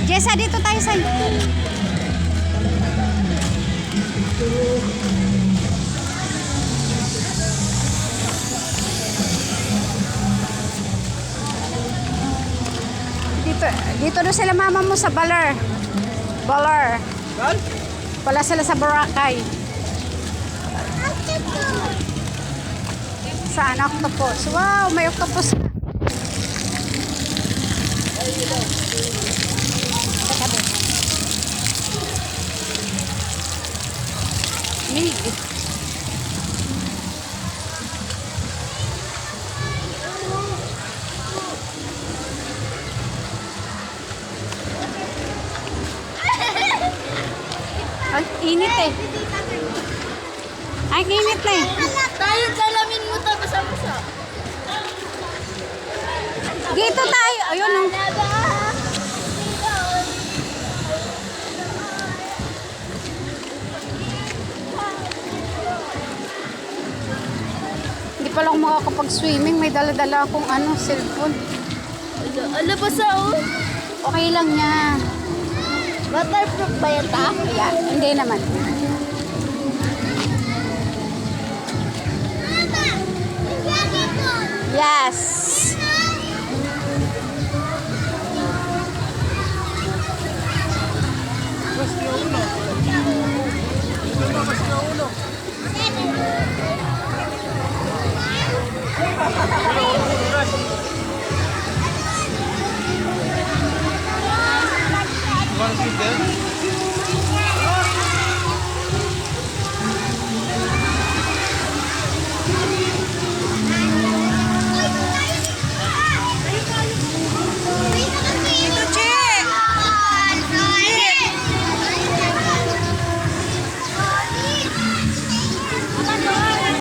Jessa, dito tayo sa... Dito doon sila mama mo sa Baler. Baler. Wala sila sa Boracay. Saan? Octopus. Wow, may octopus. Mig. Ang init eh. Ang init na eh. Tayo salamin mo tapos sa Dito tayo. Ayun oh. Hindi pala ako makakapag-swimming. May dala-dala akong cellphone. Ano ba sa Okay lang niya. Waterproof ba yan ta? Yeah, hindi naman. Yes.